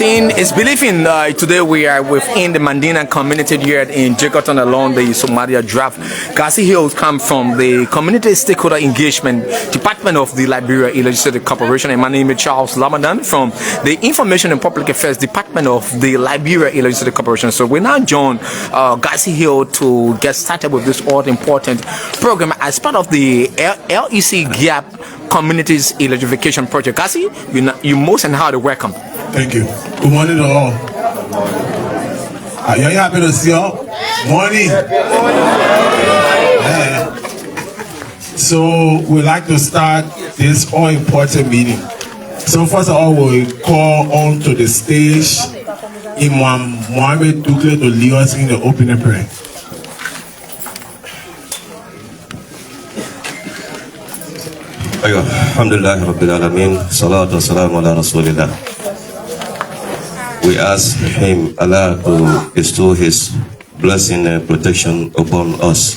It's believing today we are within the Madina community here in Jakarta along the Somalia draft. Kasi Hills come from the Community Stakeholder Engagement Department of the Liberia Legislative Corporation, and my name is Charles Lamadan from the Information and Public Affairs Department of the Liberia Legislative Corporation. So we now join Kasi Hill to get started with this all-important program as part of the LEC Gap Communities Electrification Project. Kasi, you most and highly welcome. Thank you. Good morning to all. Are you happy to see you? Morning. Yeah. So we'd like to start this all-important meeting. So first of all, we'll call on to the stage Imam Mohammed Dukle to lead us in the opening prayer. Alhamdulillah Rabbil Alameen. Salatu wassalamu ala Rasulillah. We ask him, Allah, to bestow his blessing and protection upon us,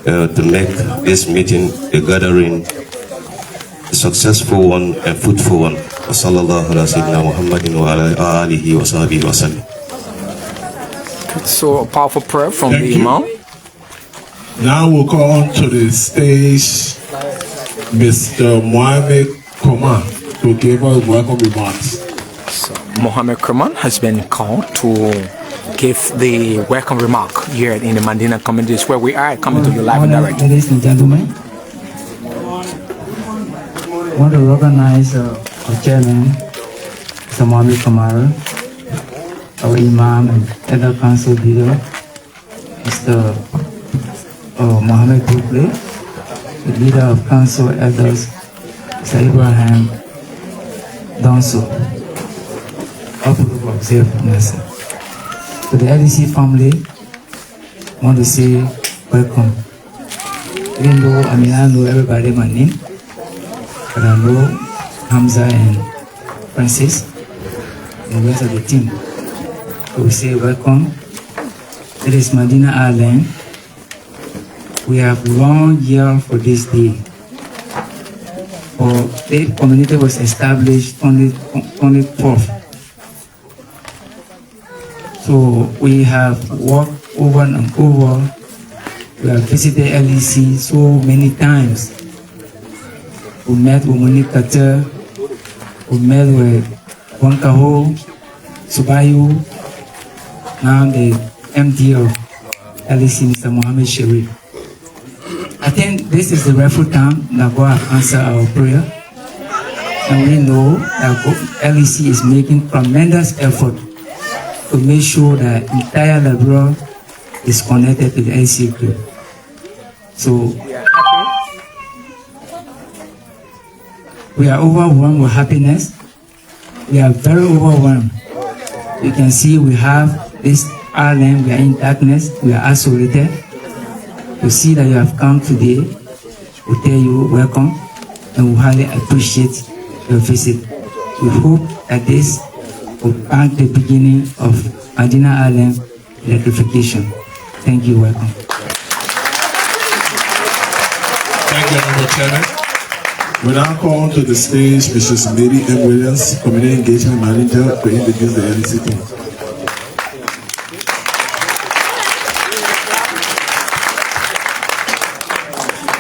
to make this meeting a gathering, a successful one and fruitful one. Sallallahu ala Sayyidina Muhammadin wa ala alihi wa sahbihi wa sallam. So a powerful prayer from Thank the you. Imam. Now we'll call on to the stage Mr. Mohammed Koma to give us welcome remarks. Mohammed Kerman has been called to give the welcome remark here in the Madina communities where we are coming to you live and direct. Ladies and gentlemen, I want to recognize our chairman, Mr. Mohammed Kamara, our Imam and Elder Council leader, Mr. Mohammed Dukle, the leader of Council Elders, Mr. Ibrahim Donso. To the LEC family, I want to say welcome. Even though I know everybody my name, but I know Hamza and Francis and the rest of the team. So we say welcome. It is Madina Island. We have long year for this day. The community was established only 4th. So we have walked over and over. We have visited LEC so many times. We met with Monique Carter. We met with Wankaho, Subayu, now the MD of LEC, Mr. Mohammed Sherif. I think this is the rightful time that God has answered our prayer. And we know that LEC is making tremendous effort to make sure that entire Liberia is connected to the LEC group. So we are overwhelmed with happiness. We are very overwhelmed. You can see we have this island, we are in darkness, we are isolated. To see that you have come today, we tell you welcome and we highly appreciate your visit. We hope that this will mark the beginning of Madina Island electrification. Thank you, welcome. Thank you, Honorable Chairman. We now call on to the stage Mrs. Mary M. Williams, Community Engagement Manager, to introduce the LEC team.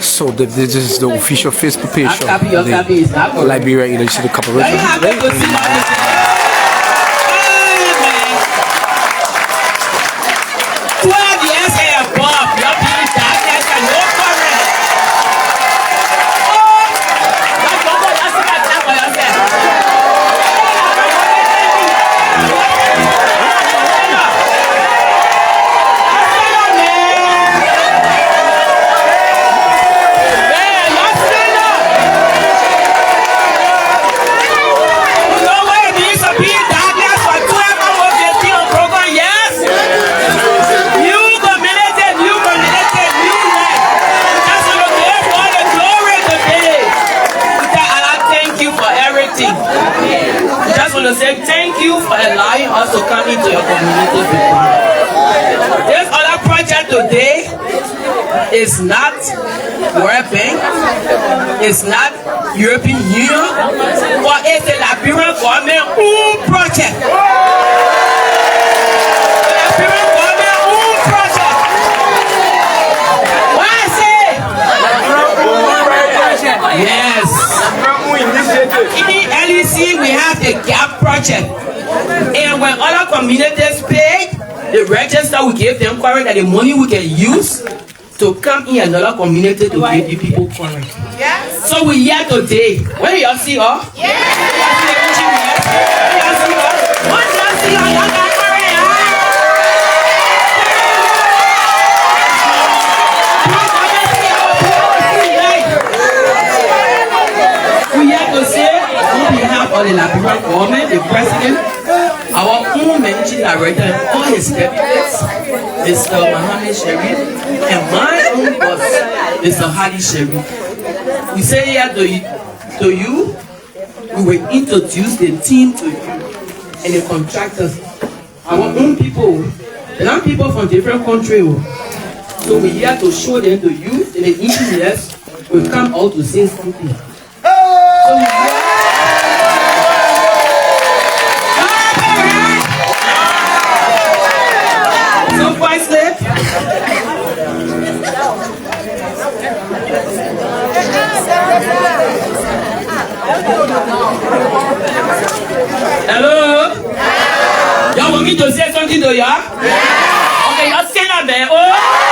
So this is the official Facebook page of the Liberia Legislative Corporation. Say thank you for allowing us to come into your community. This other project today It's not World Bank. It's not European Union. But it's the Liberian government own project. Liberian government own project. What I say? Yes. In the LEC, we have the GAP project. And when other communities pay, the register we give them current that the money we can use to come in another community to give the people current. Yes. So we here today. When y'all see us? Yeah. Y'all see us? Once y'all see us, y'all got current. We here to say on behalf of the Liberian government, the president, our own managing director and all his deputies, Mr. Mohammed Sharif, and my own boss, Mr. Hadi Sharif. We say here to you, we will introduce the team to you and the contractors, our own people, the non people from different countries. So we here to show them to you, and the engineers will come out to say something. So we hello? Y'all want me to say something to y'all? Yeah. Okay, y'all say that, man. Oh!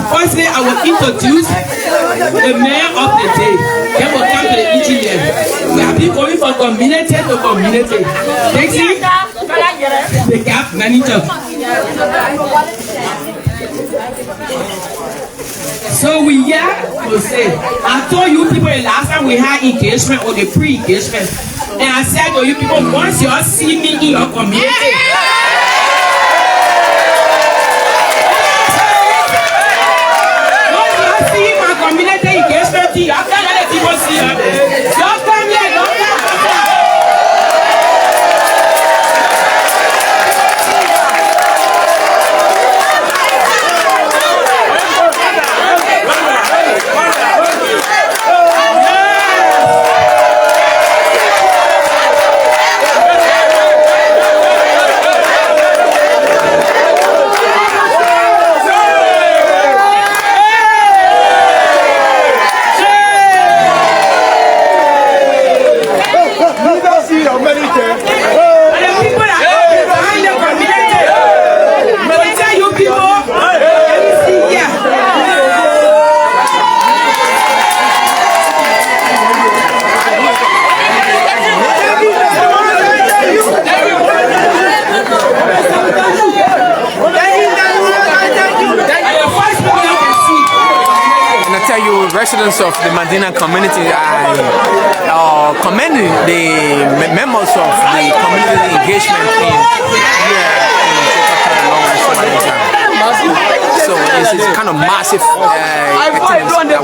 Firstly, I will introduce the mayor of the day. Then we'll come to the engineer. We have been going from community to community. Dixie, the GAP manager. So we here to say, I told you people the last time we had engagement or the pre-engagement. And I said to you people, once you all see me in your community, community engagement, after let people see her. Don't come here, don't come here. Residents of the Madina community, I commend the members of the community engagement team here in so this is kind of massive activities that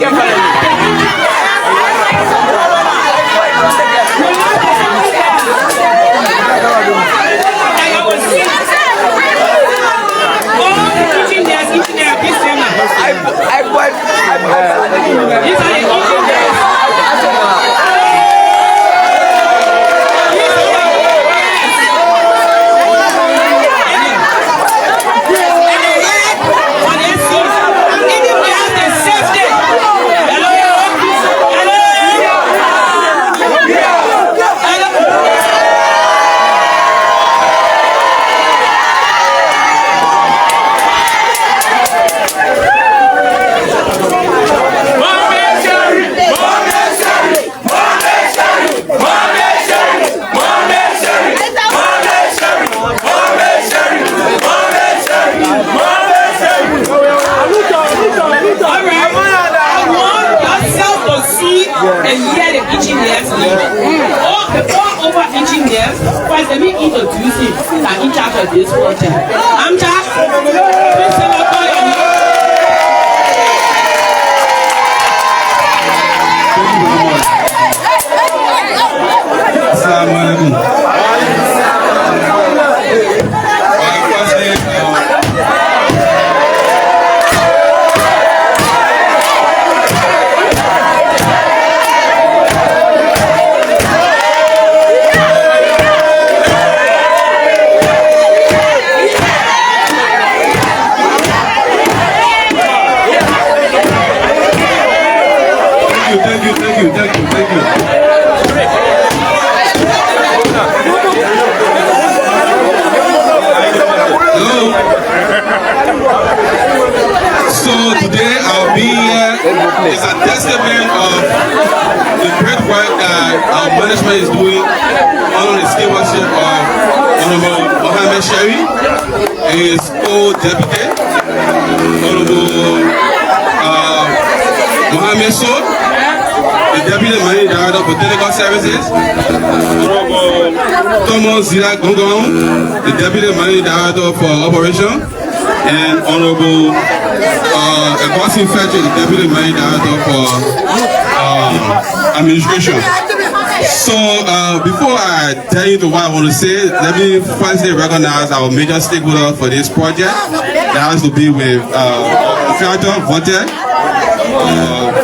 the year the engineers all over engineers. First, let me introduce you that in charge of this project. I'm Jack. Please say my call your name. Assalamu alaikum. Thank you. Hello. So today I'll be here as a testament of the great work that our management is doing under the stewardship of Honorable Mohammed Sherry and his co-deputy, Honorable Mohammed Sod, the Deputy Managing Director for Technical Services, Honorable Thomas Zira Gongong, the Deputy Managing Director for Operation, and Honorable Ekwasi Fetcher, the Deputy Managing Director for Administration. So before I tell you what I want to say, let me firstly recognize our major stakeholder for this project. That has to be with Creator Voted.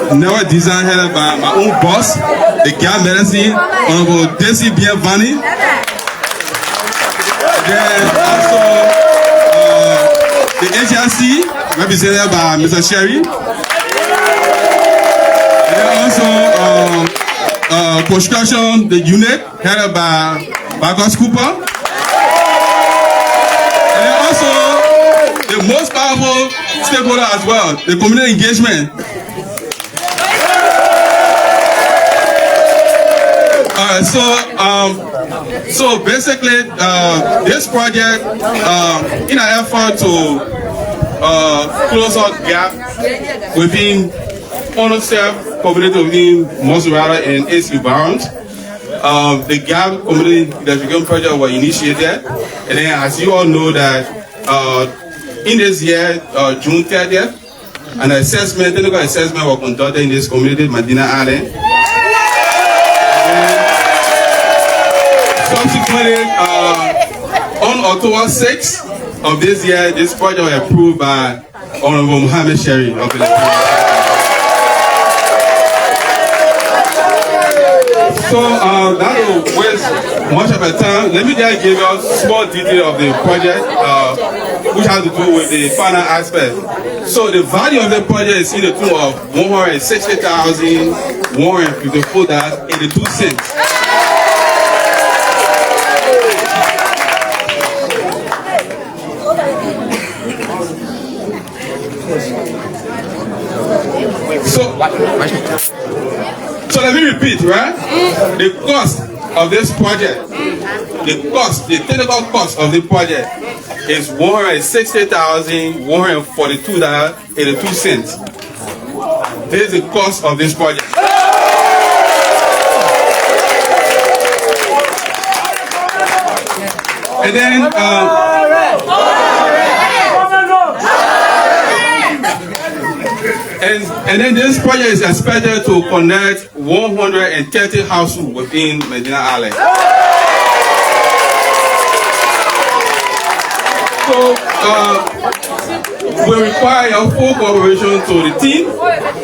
Never design headed by my own boss, the Gap Medicine, Honorable Desi Bienvani. Then also the agency represented by Mr. Sherry. Then also construction, the unit headed by Bagos Cooper. And then also the most powerful stakeholder as well, the community engagement. So basically, this project, in an effort to close out gap within self community within Mosurara and its environs, the gap community electrification project was initiated, and then as you all know that in this year, June 30th, an assessment, technical assessment was conducted in this community, Madina Island. Subsequently, on October 6th of this year, this project was approved by Honorable Mohammed Sherry of Liberia. So that will waste much of our time. Let me just give you a small detail of the project, which has to do with the final aspect. So the value of the project is in the tune of $160,154.82. So let me repeat, right? The cost of this project, the technical cost of the project is $160,142.82. This is the cost of this project. And then and then this project is expected to connect 130 households within Madina Island. So we require your full cooperation to the team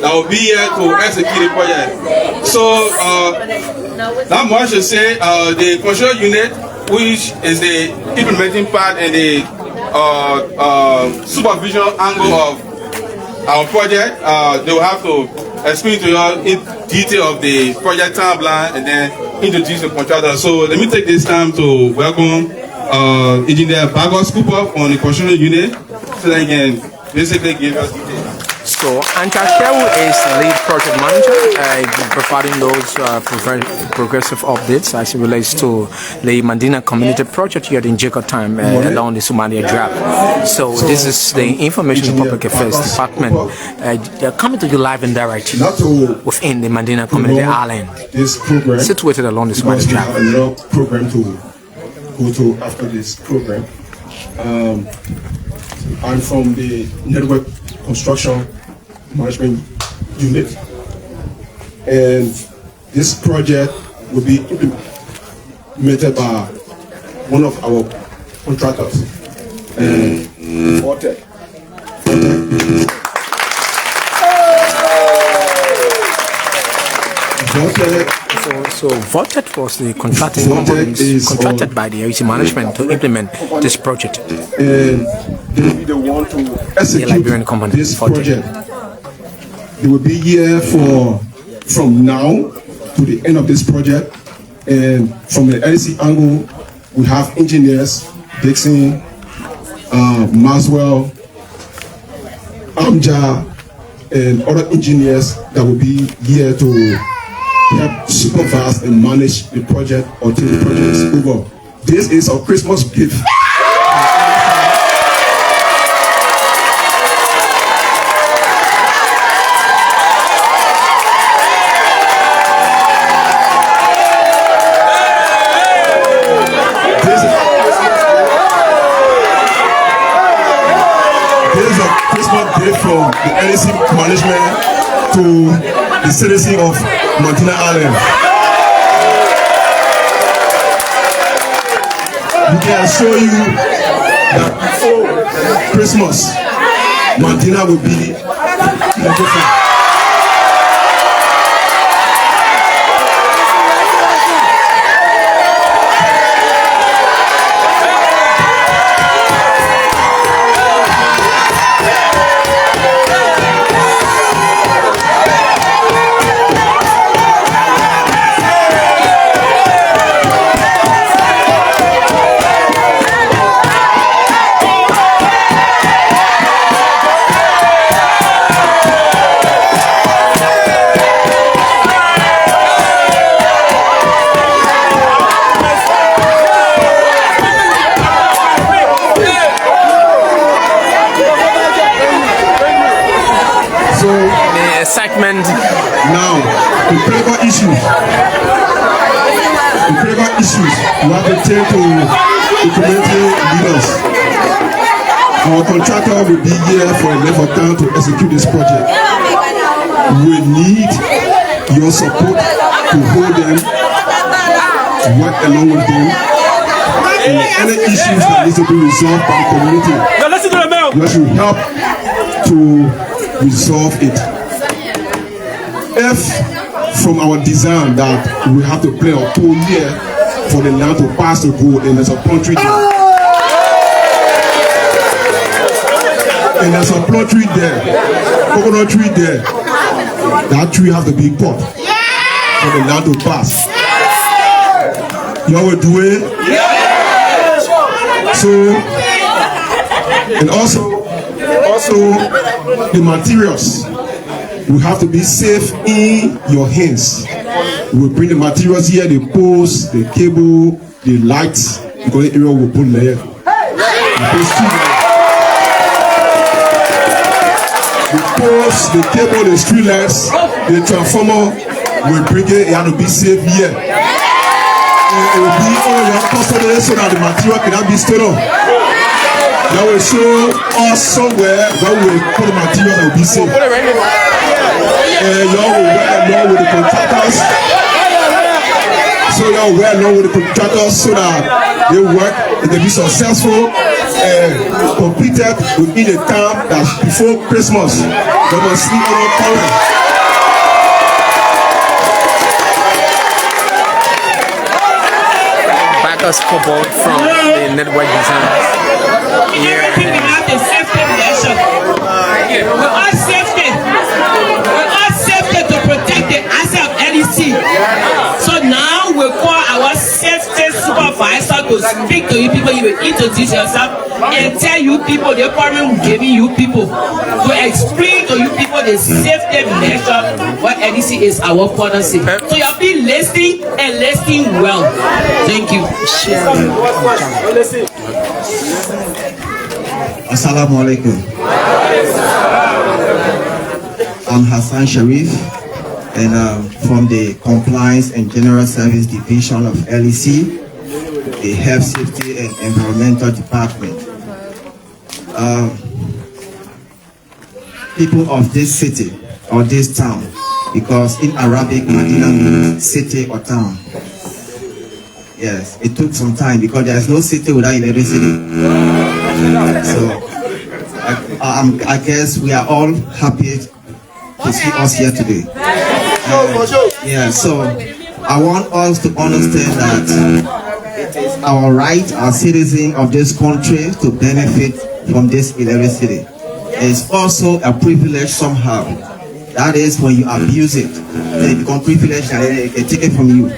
that will be here to execute the project. So that much to say, the construction unit, which is the implementing part and the supervision angle of our project, they will have to explain to you in detail of the project timeline and then introduce the contractor. So let me take this time to welcome Engineer Bagos Cooper on the construction unit so that he can basically give us details. So Antakewu is lead project manager, providing those progressive updates as it relates to the Madina community project here in Jacob time along the Somalia draft. So this is the Information and Public Affairs Department coming to you live and direct within the Madina community island, this program situated along the Somalia draft. Another program to go to after this program. I'm from the Network Construction Management Unit, and this project will be implemented by one of our contractors, Forte. So Vortet was the contracting company contracted by the LEC management to implement this project. And they will be the one to execute this project. They will be here from now to the end of this project. And from the LEC angle, we have engineers, Dixon, Maswell, Amja, and other engineers that will be here to help supervise and manage the project until the project is over. This is our Christmas gift. This is a Christmas gift from the LEC management to the citizens of Madina Island. We can show you that before Christmas, Madina will be different. Now, the critical issues we have to take to the community leaders. Our contractor will be here for a length of time to execute this project. We need your support to hold them, work along with them, and any issues that need to be resolved by the community, you should help to resolve it. If from our design that we have to play a pole here for the land to pass the road, and there's a plum tree there, and there's a plum tree there, coconut tree there, that tree has to be cut for the land to pass. Y'all will do it? So, and also the materials will have to be safe in your hands. We'll bring the materials here, the poles, the cable, the lights, because the area will put there. The poles, the cable, the street lights, the transformer, we'll bring it have to be safe here. It will be all your custody so that the material cannot be stolen. That will show us somewhere where we put the material that will be safe. Y'all will work along with the contractors. So y'all work along with the contractors so that they work and they be successful and completed within a time that before Christmas. They must see all current. Backers football from the network designers. Everything we have is safety measure. We are safety. To protect the asset of LEC. So now we call our safety supervisor to speak to you people, you will introduce yourself and tell you people the problem we're giving you people, to explain to you people the safety measure what LEC is our policy. So you'll be listening and listening well. Thank you. Assalamu alaikum. I'm Hassan Sharif, and from the Compliance and General Service Division of LEC, the Health, Safety and Environmental Department. People of this city or this town, because in Arabic, Madina means city or town. Yes, it took some time because there's no city without electricity. So I guess we are all happy to see us here today. Yeah, so I want us to understand that it is our right as citizens of this country to benefit from this electricity. It's also a privilege somehow. That is when you abuse it, they become privileged and they take it from you.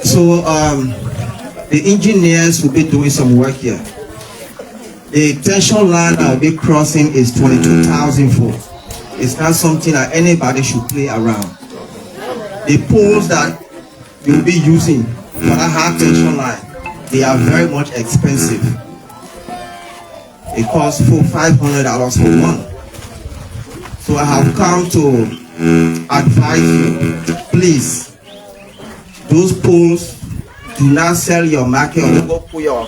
So the engineers will be doing some work here. The tension line I'll be crossing is 22,000 volts. It's not something that anybody should play around. The poles that you'll be using for that high tension line, they are very much expensive. It costs $400-500 for one. So I have come to advise you, please, those poles, do not sell your market or go put your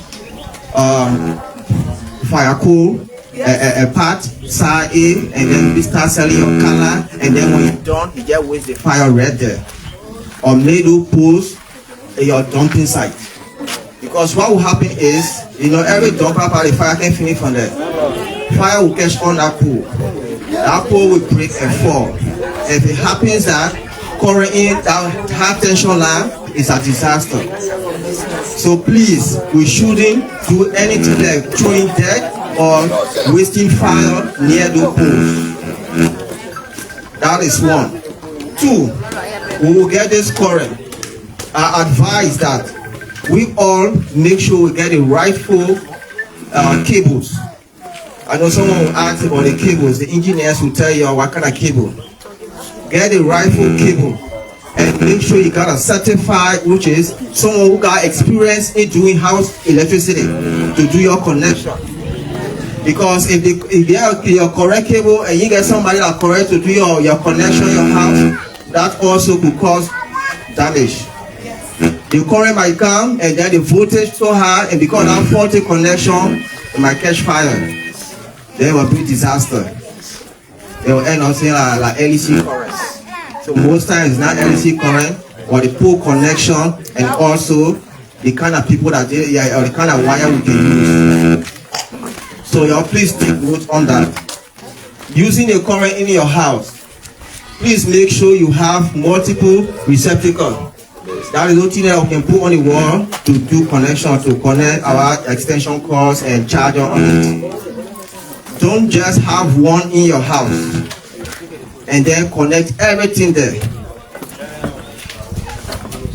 fire cool, a part, side A, and then you start selling your color, and then when you're done, you just waste the fire right there. Or make those poles at your dumping site. Because what will happen is, you know, every dump up the fire can finish from there. Fire will catch on that pole. That pole will break and fall. If it happens that current in that high tension line, is a disaster. So please, we shouldn't do anything like throwing dead or wasting fire near the poles. That is one. Two, we will get this current. I advise that we all make sure we get the rightful cables. I know someone will ask about the cables. The engineers will tell you what kind of cable. Get the rightful cable. And make sure you got a certified, which is someone who got experience in doing house electricity to do your connection. Because if they have your correct cable and you get somebody that correct to do your connection, your house, that also could cause damage. The current might come and then the voltage so high, and because of that faulty connection, it might catch fire. There will be disaster. They will end up saying like LEC current. So most times it's not LEC current, or the poor connection, and also the kind of people that they, or the kind of wire we can use. So y'all please take note on that. Using the current in your house, please make sure you have multiple receptacles. That is the thing that we can put on the wall to do connection, to connect our extension cords and charger on it. Don't just have one in your house and then connect everything there.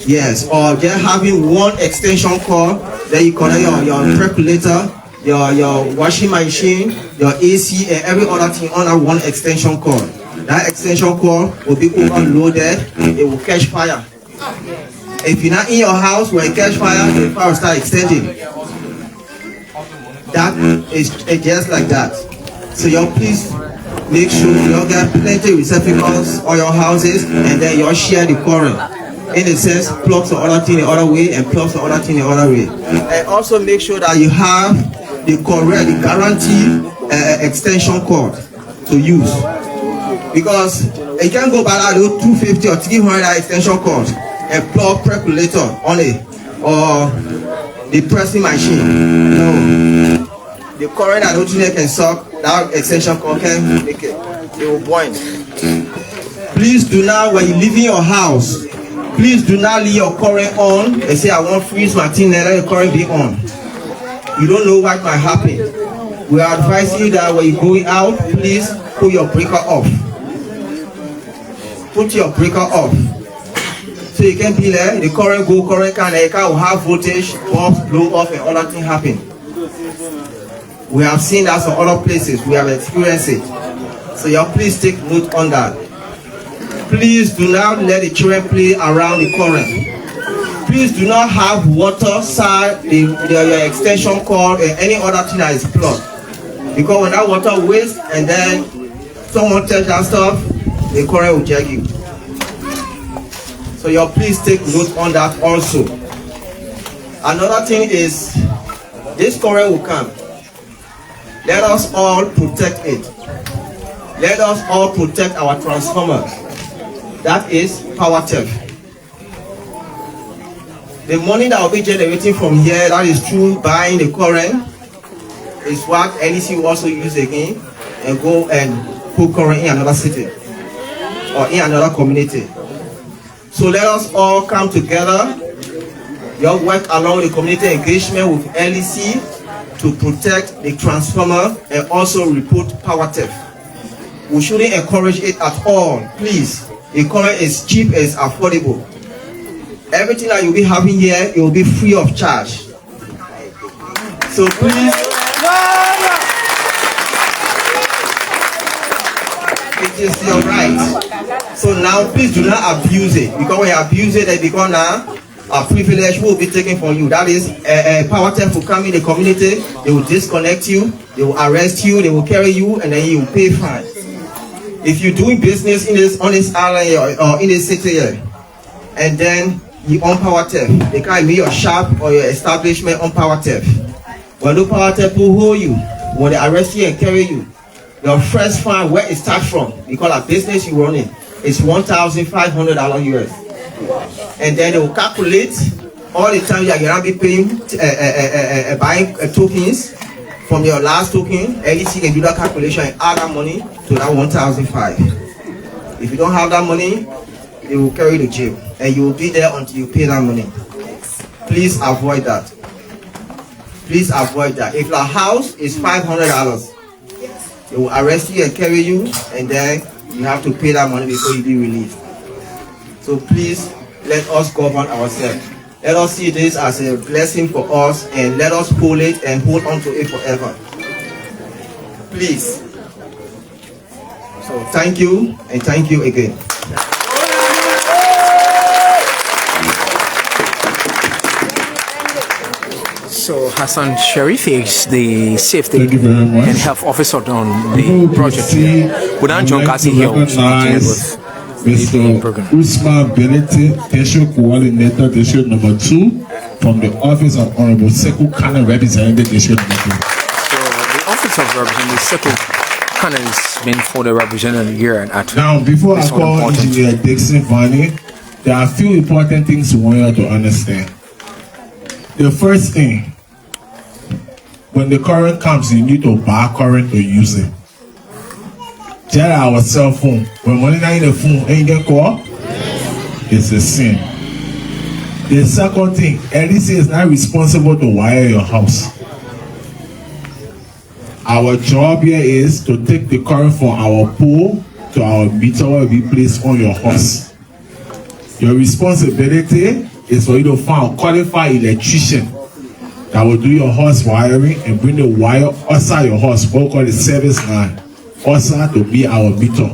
Yes, or just having one extension cord, then you connect your percolator, your washing machine, your AC, and every other thing under one extension cord. That extension cord will be overloaded, it will catch fire. If you're not in your house where it catch fire, the fire will start extending. That is just like that. So y'all please make sure you get plenty of receptacles on your houses, and then you share the current. In the sense, plug the other thing the other way and plug the other thing the other way. And also make sure that you have the correct, the guaranteed extension cord to use. Because you can't go by that 250 or 300 extension cord and plug percolator on it, or the pressing machine. No. The current that the can suck, that extension cord can make it. It will burn. Please do not, when you leave in your house, please do not leave your current on and say, I want freeze my thing and let the current be on. You don't know what might happen. We are advising you that when you're going out, please put your breaker off. Put your breaker off. So you can be there, the current go, current can, the car will have voltage, bulbs blow off and other things happen. We have seen that from other places, we have experienced it. So y'all please take note on that. Please do not let the children play around the current. Please do not have water, side, your extension cord, and any other thing that is plugged. Because when that water wastes and then someone touch that stuff, the current will check you. So y'all please take note on that also. Another thing is, this current will come. Let us all protect it. Let us all protect our transformers. That is power theft. The money that will be generating from here, that is through buying the current, is what LEC will also use again and go and put current in another city or in another community. So let us all come together. Y'all work along the community engagement with LEC to protect the transformer and also report power theft. We shouldn't encourage it at all. Please, the current is cheap and it's affordable. Everything that you'll be having here, it will be free of charge. So please, it is your right. So now please do not abuse it, because when you abuse it, because now a privilege will be taken from you. That is, power theft will come in the community, they will disconnect you, they will arrest you, they will carry you, and then you will pay fine. If you're doing business in this on this island or in this city here, and then you own power theft, they can't be your shop or your establishment on power theft. When the power theft will hold you, when they arrest you and carry you, your first fine, where it starts from, because a business you running, is $1,500 US. And then they will calculate all the time you are going to be paying, buying tokens from your last token. LEC can do that calculation and add that money to that $1,500. If you don't have that money, they will carry you to jail, and you will be there until you pay that money. Please avoid that. Please avoid that. If the house is $500, they will arrest you and carry you, and then you have to pay that money before you be released. So please, let us govern ourselves. Let us see this as a blessing for us, and let us hold it and hold on to it forever. Please. So thank you, and thank you again. So Hassan Sharif is the safety Thank you very much. and health officer on the project. Without John Cassie here, Mr. Usman Benete, District Coordinator, District number 2, from the Office of Honorable Sekou Kane, representing the District number 2. So the Office of Representative Sekou Kane is meant for the representative here at. Now, before I call Engineer Dixon Vani, there are a few important things we want you to understand. The first thing, when the current comes, you need to buy current to use it. Just our cell phone, when money not in the phone, ain't get call, it's a sin. The second thing, LEC is not responsible to wire your house. Our job here is to take the current from our pole to our meter where we place on your house. Your responsibility is for you to find a qualified electrician that will do your horse wiring and bring the wire outside your horse, what we call the service line, outside to be our meter.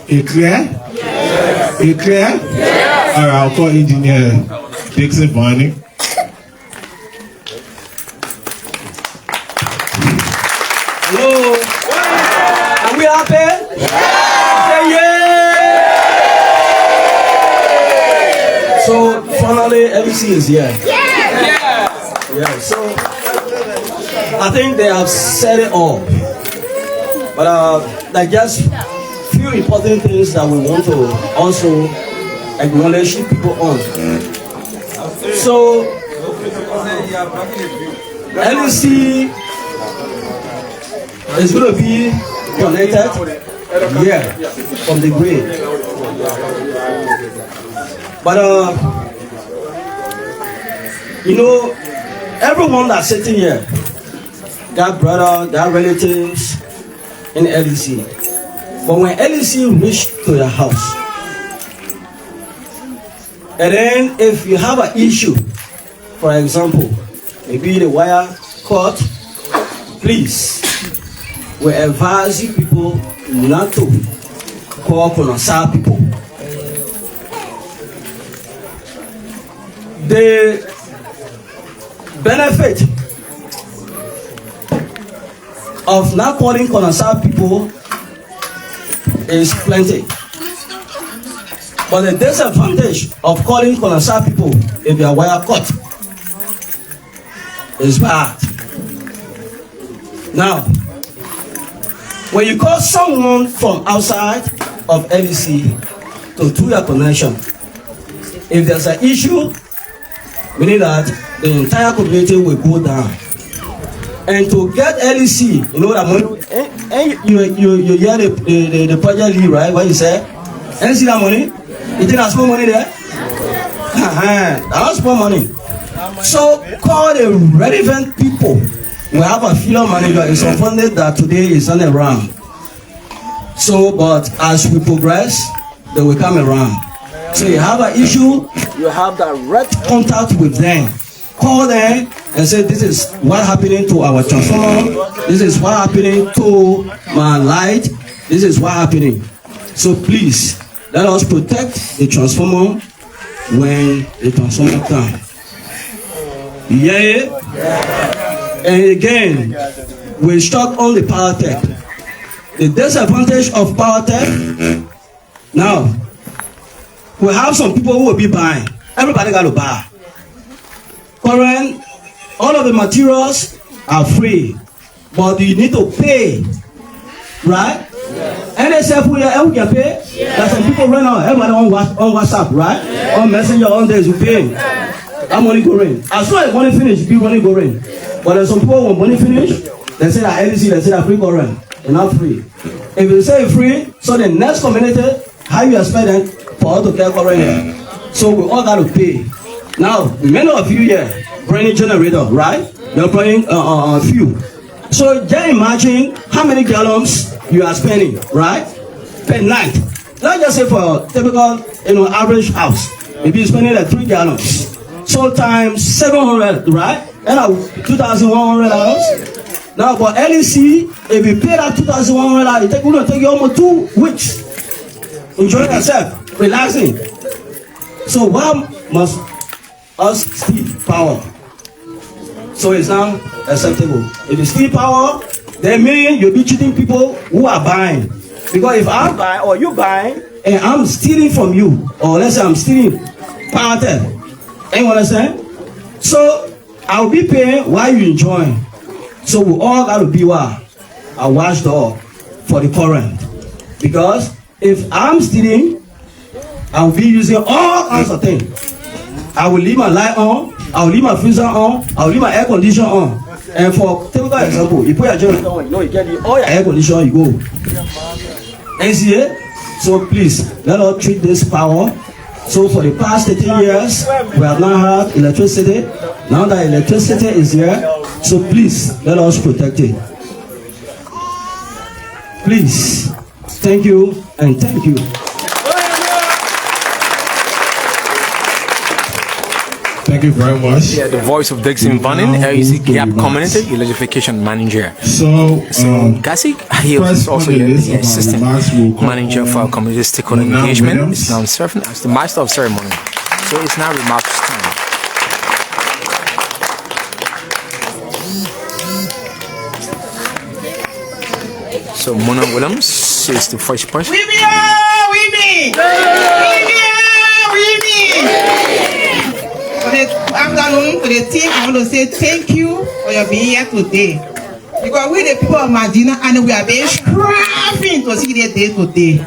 It clear? Yes. It clear? Yes. All right, I'll call Engineer Dixon Vani. Hello. Are we happy? Yeah. Yeah. So finally, LEC is here. Yeah. So I think they have said it all. But like just few important things that we want to also acknowledge people on. So LEC is going to be connected from the grid. But you know, everyone that's sitting here, got brother, got relatives in LEC. But when LEC reach to your house, And then if you have an issue, for example, maybe the wire cut, please, we advise you people not to call Konasa people. The benefit of not calling Konasa people is plenty. But the disadvantage of calling Konasa people if their wire cut is bad. Now, when you call someone from outside of LEC to do your connection, if there's an issue, meaning that the entire community will go down. And to get LEC, you know that money, and you hear the project lead, right? What you say? And see that money? You think that's small money there? That's small money. So call the relevant people. We have a field manager. It's unfortunate that today is not around. So, but as we progress, they will come around. So you have an issue, you have direct contact with them. Call them and say, this is what happening to our transformer. This is what happening to my light. This is what happening. So please, let us protect the transformer when the transformer comes. Yeah. And again, we stock on the power tech. The disadvantage of power tech, now, we have some people who will be buying. Everybody got to buy. Current, all of the materials are free, but you need to pay, right? And they say, we can pay. There's some people right now, everybody on WhatsApp, right? On Messenger, on this, you pay. That money go in. As soon as money finish, people money go in. But there's some people when money finish, they say that LEC, they say that free current. They're not free. If you say free, so the next community, how you expect them for all to get current here? So we all got to pay. Now, many of you here, bringing generator, right? You're bringing a few. So just imagine how many gallons you are spending, right? Per night. Let's just say for a typical, average house, maybe you're spending like 3 gallons. So times 700, right? And $2,100. Now for LEC, if you pay that $2,100, it will take you almost 2 weeks. Enjoying yourself, relaxing. So why must us steal power? So it's not acceptable. If you steal power, then mean you'll be cheating people who are buying. Because if I'm buying or you buying and I'm stealing from you, or let's say I'm stealing power tech, you understand? So I'll be paying while you enjoying. So we all got to be a watchdog for the current. Because if I'm stealing, I'll be using all kinds of things. I will leave my light on, I'll leave my freezer on, I'll leave my air conditioner on. And for typical example, you put your generator on, you get all your air conditioner, you go. NCA, so please, let us treat this power. So for the past 13 years, we have not had electricity. Now that electricity is here, so please, let us protect it. Please, thank you and thank you. Thank you very much. Yeah, the voice of Dixon Vannin, LEC Gap Community Electrification Manager. So, Cassie, he was also the assistant manager for community stakeholder engagement. Is now serving as the master of ceremony. So it's now remarks time. So Mona Williams is the first person. For the afternoon, to the team, I want to say thank you for your being here today. Because we the people of Madina and we are very striving to see the day today.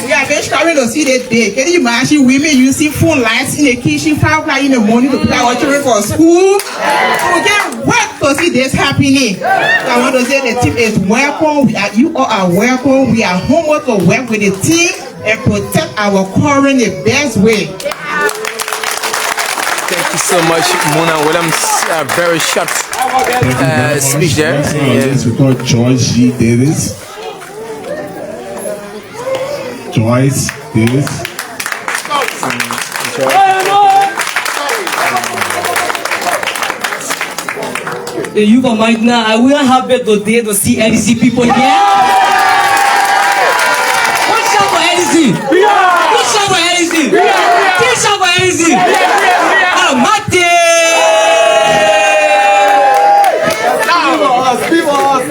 We are very striving to see the day. Can you imagine women using phone lights in the kitchen, 5 o'clock in the morning to prepare our children for school? We can't wait to see this happening. So I want to say the team is welcome. You all are welcome. We are humbled to work with the team and protect our current the best way. Thank you so much, Mona Williams. Very short speech there. Yes, we call George G. Davis. Joyce Davis. the youth of Madina, I will happy today to see LEC people here. One shot for LEC. One shot for LEC. Three shot for LEC.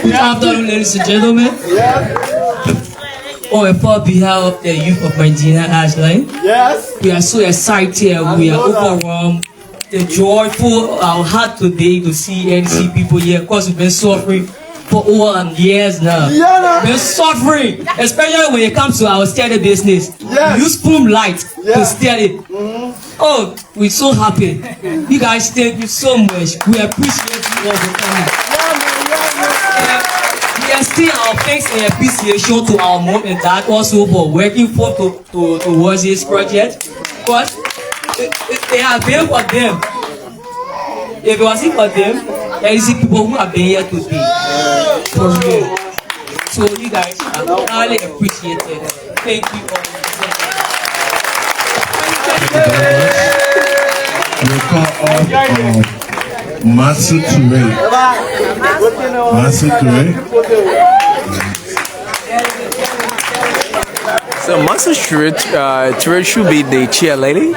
Good afternoon, ladies and gentlemen. On behalf of the youth of Madina Ashline, we are so excited. We are overwhelmed. The joyful our heart today to see LEC people here. Of course, we've been suffering for over years now. We've been suffering, especially when it comes to our steady business. We use plume light to steady. Oh, we're so happy. You guys, thank you so much. We appreciate you all for coming. We extend our thanks and appreciation to our mom and dad also for working towards this project. Because they have been for them. If it wasn't for them, there is people who have been here today. For real. So you guys are highly appreciated. Thank you all. We call up Master Ture. Master Ture. So Master Ture should be the chair lady.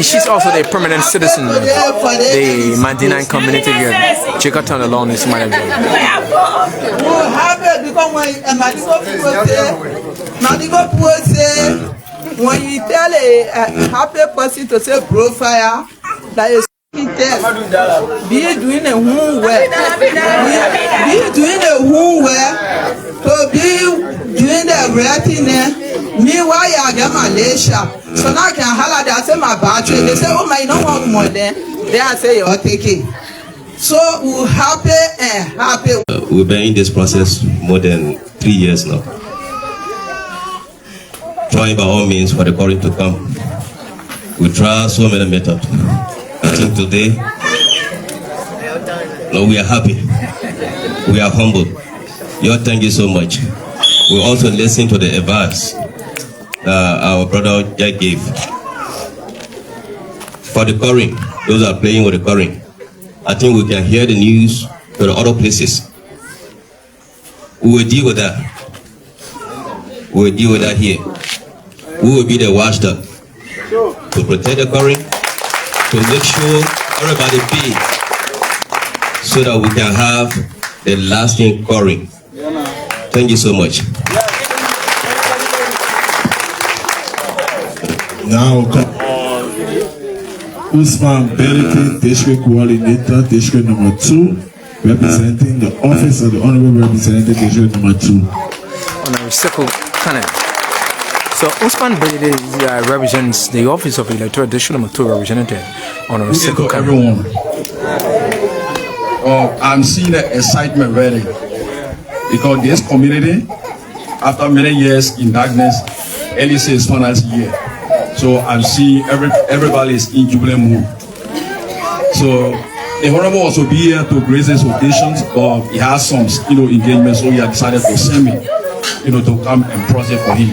She's also the permanent citizen of the Madina community here. Chekaton alone is my job. When you tell a happy person to say profile, that is be doing a home work, be doing a home work, to be doing the writing. Meanwhile, I get Malaysia, so now I can holler that I say my battery. They say, oh my, no want more than. Then I say, you're taking. So we're happy and happy. We've been in this process more than 3 years now. Trying by all means for the quarry to come. We try so many methods. I think today, no, we are happy. We are humble. Thank you so much. We also listen to the advice our brother Jack gave. For the quarry, those are playing with the quarry. I think we can hear the news to the other places. We will deal with that. We will deal with that here. We will be the watchdog to protect the quarry, to make sure everybody pay, so that we can have the lasting quarry. Thank you so much. Now, Usman Belete, District Coordinator, District number 2, representing the Office of the Honorable Representative, District number 2. Honorable Seko Canada. So Usman Belete represents the Office of Electoral District number 2 representative. Honorable Seko Canada. Everyone. I'm seeing the excitement ready because this community, after many years in darkness, LEC is finally here. So I'm seeing everybody is in jubilant mood. So the Honorable also be here to grace his occasions, but he has some engagement, so he has decided to send me to come and process for him.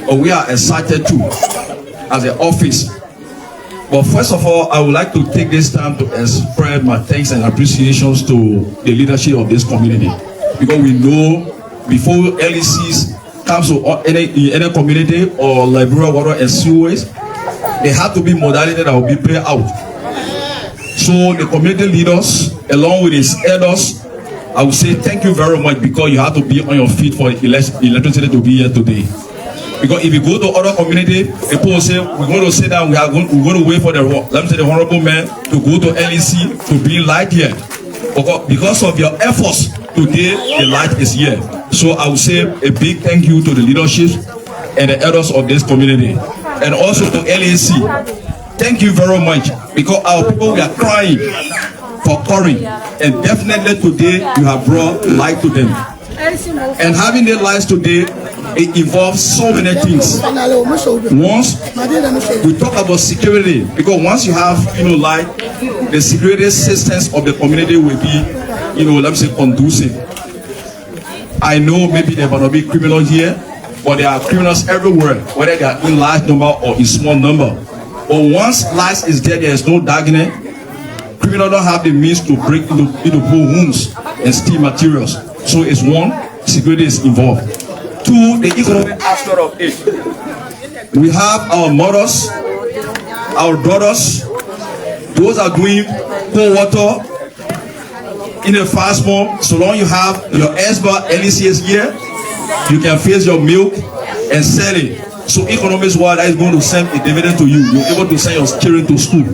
But we are excited too as an office. But first of all, I would like to take this time to express my thanks and appreciations to the leadership of this community, because we know before LECs comes to any community or Liberia water and sewage, they have to be modality that will be paid out. So the community leaders, along with his elders, I would say thank you very much, because you have to be on your feet for electricity to be here today. Because if you go to other community, people will say we're going to sit down, we're going to wait for the honorable man to go to LEC to bring light here. Because of your efforts today, the light is here. So I would say a big thank you to the leadership and the elders of this community, and also to LEC. Thank you very much, because our people were crying for quarry, and definitely today you have brought light to them. And having the lights today, it involves so many things. Once we talk about security, because once you have light, the security systems of the community will be let me say conducive. I know maybe there might not be criminals here, but there are criminals everywhere, whether they are in large number or in small number. But once light is there is no darkness. Criminals don't have the means to break into poor homes and steal materials. So it's one, security is involved. Two, the economic aspect of it. We have our mothers, our brothers, those are doing cold water in a fast month. So long you have your SBA LECs here, you can face your milk and sell it. So economics wise, that is going to send a dividend to you. You're able to send your children to school.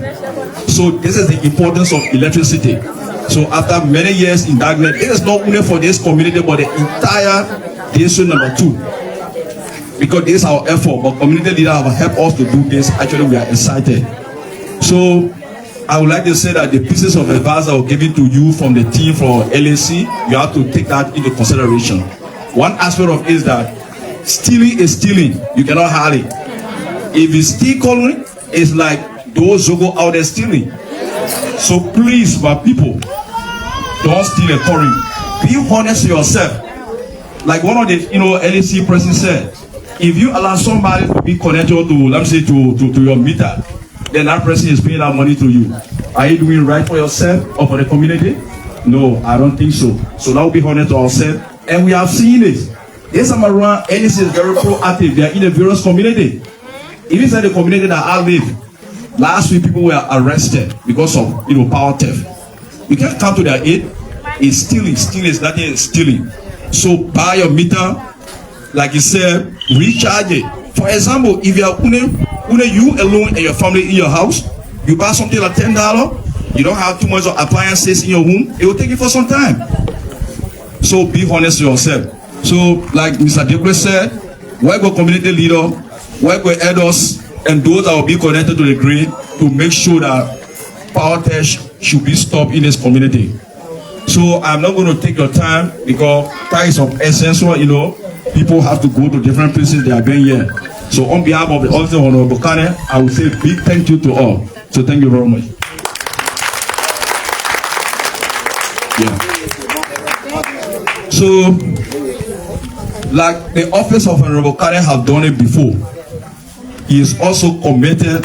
So this is the importance of electricity. So after many years in darkness, it is not only for this community, but the entire district number 2. Because this is our effort, but community leaders have helped us to do this. Actually, we are excited. So I would like to say that the pieces of advice that were given to you from the team for LEC, you have to take that into consideration. One aspect of it is that stealing is stealing. You cannot hide it. If you steal calling, it's like those who go out there stealing. So please, my people, don't steal a coin. Be honest to yourself. Like one of the LEC president said, if you allow somebody to be connected to, let me say, to your meter, then that person is paying that money to you. Are you doing right for yourself or for the community? No, I don't think so. So now be honest to ourselves. And we have seen it. This time around, LEC is very proactive. They are in a various community. Even in the community that I live, last week people were arrested because of power theft. You can't come to their aid. It's stealing. Stealing is nothing. It's stealing. So buy your meter, like you said, recharge it. For example, if you are you alone and your family in your house, you buy something like $10. You don't have too much of appliances in your home. It will take you for some time. So be honest to yourself. So like Mr. Debre said, work with community leader, work with elders, and those that will be connected to the grid to make sure that power theft should be stopped in this community. So I'm not going to take your time because time is of essence. People have to go to different places they are going here. So on behalf of the Office of Honorable Kane, I will say a big thank you to all. So thank you very much. Yeah. So, like the Office of Honorable Kane have done it before, he is also committed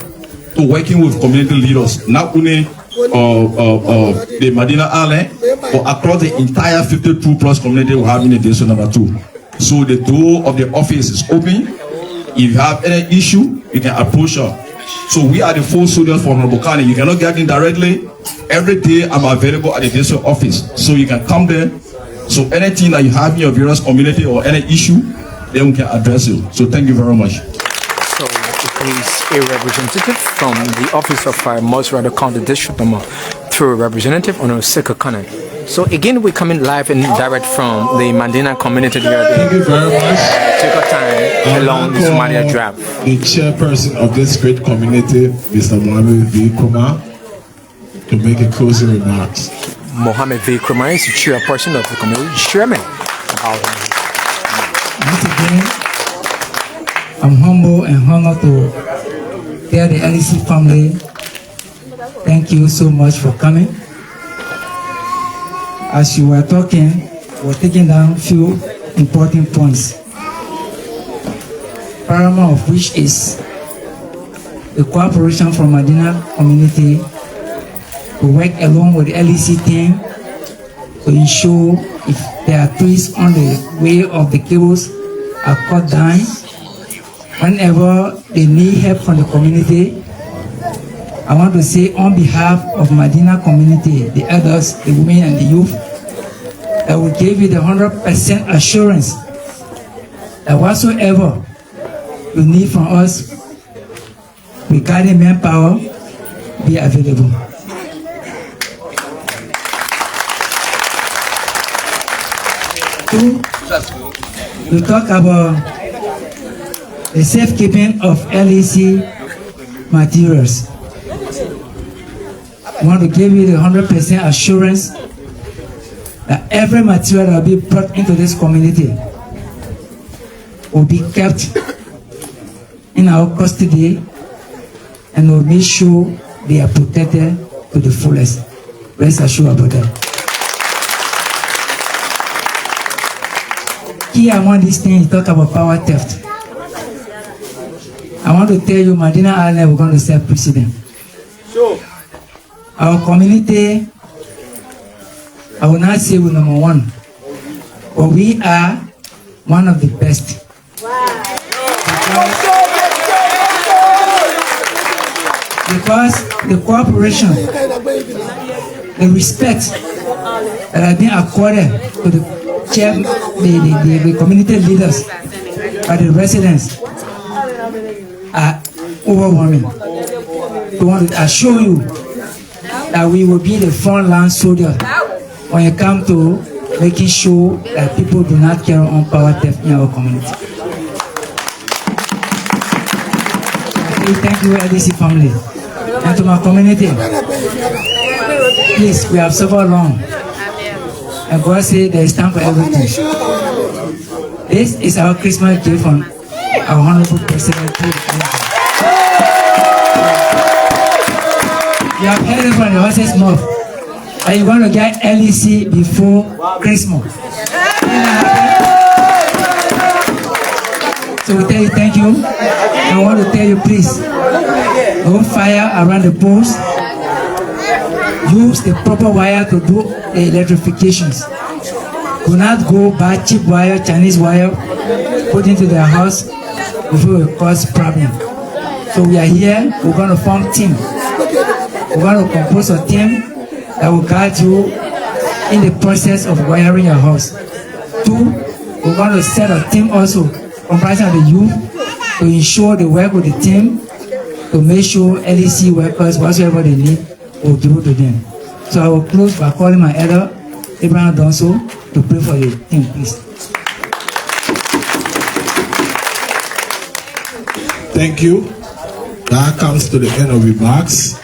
to working with community leaders, not only the Madina Island, but across the entire 52 plus community we have in the district number 2. So the door of the office is open. If you have any issue, you can approach her. So we are the full soldiers for Honorable Kane. You cannot get in directly. Every day I'm available at the district office. So you can come there. So anything that you have in your various community or any issue, then we can address you. So thank you very much. So it is a representative from the Office of Most Rather County District number 3 representative on Oseka Kane. So again, we're coming live and direct from the Madina community here. Thank you very much. Take our time along the Somalia draft. The chairperson of this great community, Mr. Mohammed V. Kumar, to make a closing remarks. Mohammed V. Kumar is the chairperson of the community chairman. Once again, I'm humble and honored to tell the LEC family, thank you so much for coming. As you were talking, we're taking down a few important points. Paramount of which is the cooperation from Madina community to work along with the LEC team to ensure if there are trees on the way of the cables are cut down. Whenever they need help from the community, I want to say on behalf of Madina community, the elders, the women and the youth, that will give you the 100% assurance that whatsoever you need from us regarding manpower be available. Two, we talk about the safekeeping of LEC materials. I want to give you the 100% assurance that every material that will be brought into this community will be kept in our custody and will make sure they are protected to the fullest. Rest assured about that. key among these things, talk about power theft. I want to tell you, Madina Island, we're going to set precedent. Sure. Our community, I will not say we're number one, but we are one of the best. Wow. Because the cooperation, the respect that has been accorded to the community leaders by the residents are overwhelming. We want to assure you that we will be the front line soldier when it comes to making sure that people do not carry on power theft in our community. Thank you, LEC family. And to my community, please, we have suffered long. And God said there is time for everything. This is our Christmas gift from our Honorable President. You have heard it from the horse's mouth that you're going to get LEC before Christmas. So we tell you thank you. I want to tell you, please, don't fire around the post. Use the proper wire to do the electrifications. Do not go buy cheap wire, Chinese wire, put into their house before it cause problem. So we are here, we're going to form a team. We're going to compose a team that will guide you in the process of wiring your house. 2, we're going to set a team also comprising of the youth to ensure they work with the team to make sure LEC workers, whatsoever they need, will do to them. So I will close by calling my elder, Abraham Donso, to pray for the team, please. Thank you. That comes to the end of remarks.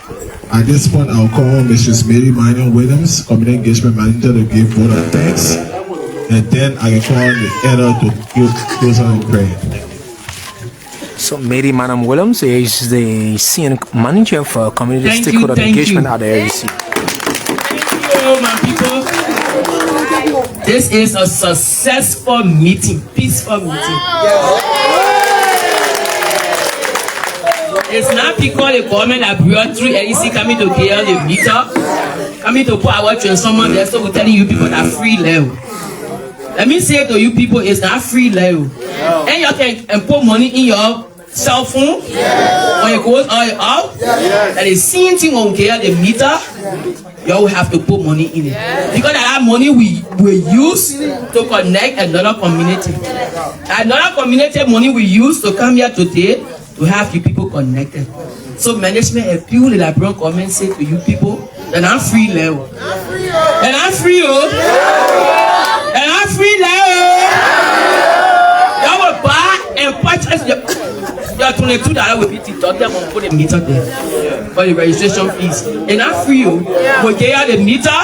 At this point, I'll call Mrs. Mary Marion Williams, Community Engagement Manager, to give vote of thanks. And then I can call the elder to close on the prayer. So Mary Madam Williams is the Senior Manager for Community Stakeholder Engagement at the LEC. Thank you, my people. This is a successful meeting, peaceful meeting. It's not because the government have brought through LEC coming to get the meter, coming to put our transformer there, so we're telling you people that free level. Let me say to you people, it's not free level. And you can put money in your cell phone when it goes on out. And the same thing when we get the meter, you will have to put money in it. Because that money we use to connect another community. Another community money we use to come here today to have you people connected. So management appeal the Liberian government say to you people, they're not free level. They're not free, oh. They're not free level. You will buy and purchase your $22 will be deducted and put the meter there for the registration fees. They're not free, oh. We get the meter.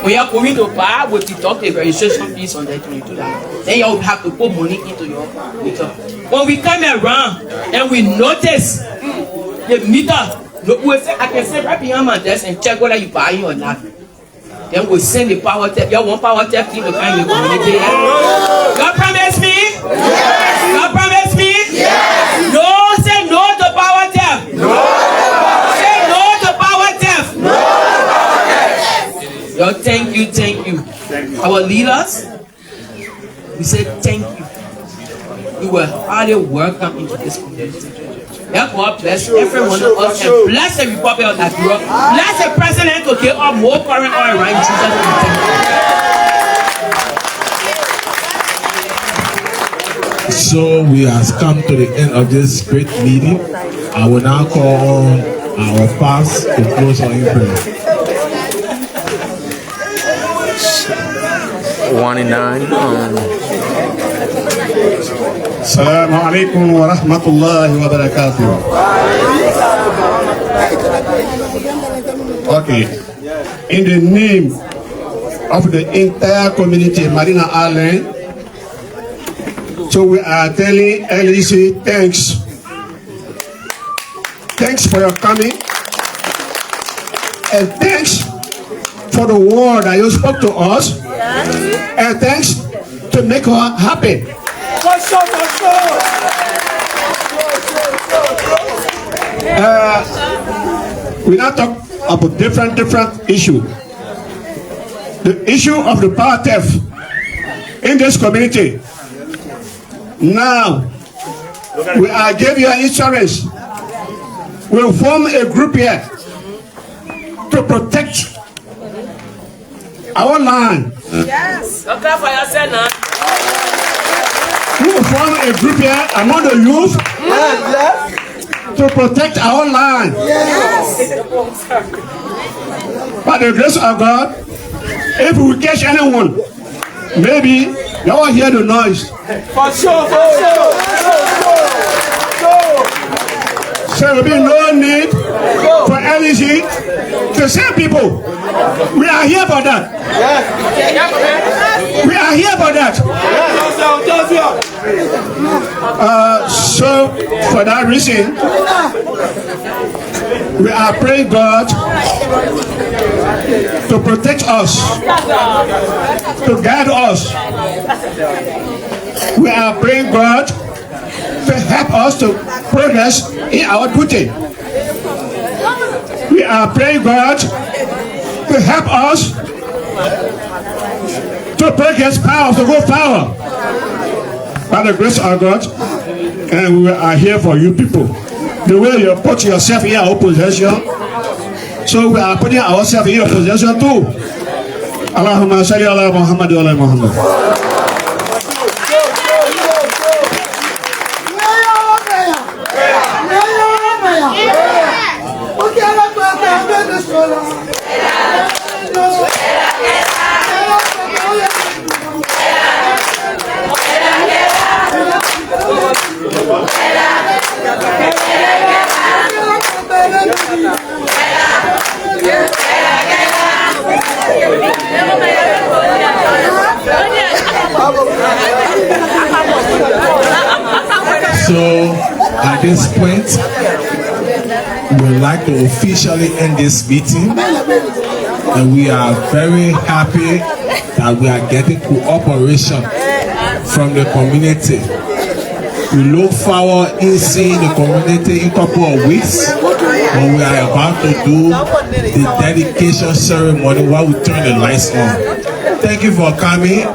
We are going to buy, we deduct the registration fees on that $22. Then you will have to put money into your meter. When we come around and we notice the meter, we say, I can sit right behind my desk and check whether you buying or not. Then we send the power tap. You want power tap team to come in the community? God promise me? Yes. God promise me? Yes. No, say no to power tap. No. Say no to power tap. No. Yo, thank you. Our leaders, we say thank you. You were highly welcome into this community. May God bless every one of us and bless the Republic of Liberia. Bless the president to get up more current oil right in Jesus' name. So we have come to the end of this great meeting. I will now call on our past to close our prayer. 1 and 9. Assalamu alaikum wa rahmatullahi wa barakatuh. Okay. In the name of the entire community, Madina Island, so we are telling LEC thanks. Thanks for your coming. And thanks for the word that you spoke to us. And thanks to make her happy. We now talk about different issue. The issue of the power theft in this community. Now, we are giving you insurance. We'll form a group here to protect our land. Yes. We will form a group here among the youth to protect our land. Yes. By the grace of God, if we catch anyone, maybe you all hear the noise. For sure. So there will be no need for LEC to send people. We are here for that. We are here for that. So for that reason, we are praying God to protect us, to guide us. We are praying God to help us to progress in our duty. We are praying God to help us to progress power, to go power by the grace of God. And we are here for you people. The way you put yourself in our possession, so we are putting ourselves in your possession too. Allahumma salli ala Muhammad wa ala Muhammad. So at this point, we would like to officially end this meeting, and we are very happy that we are getting cooperation from the community. We look forward in seeing the community in a couple of weeks when we are about to do the dedication ceremony while we turn the lights on. Thank you for coming,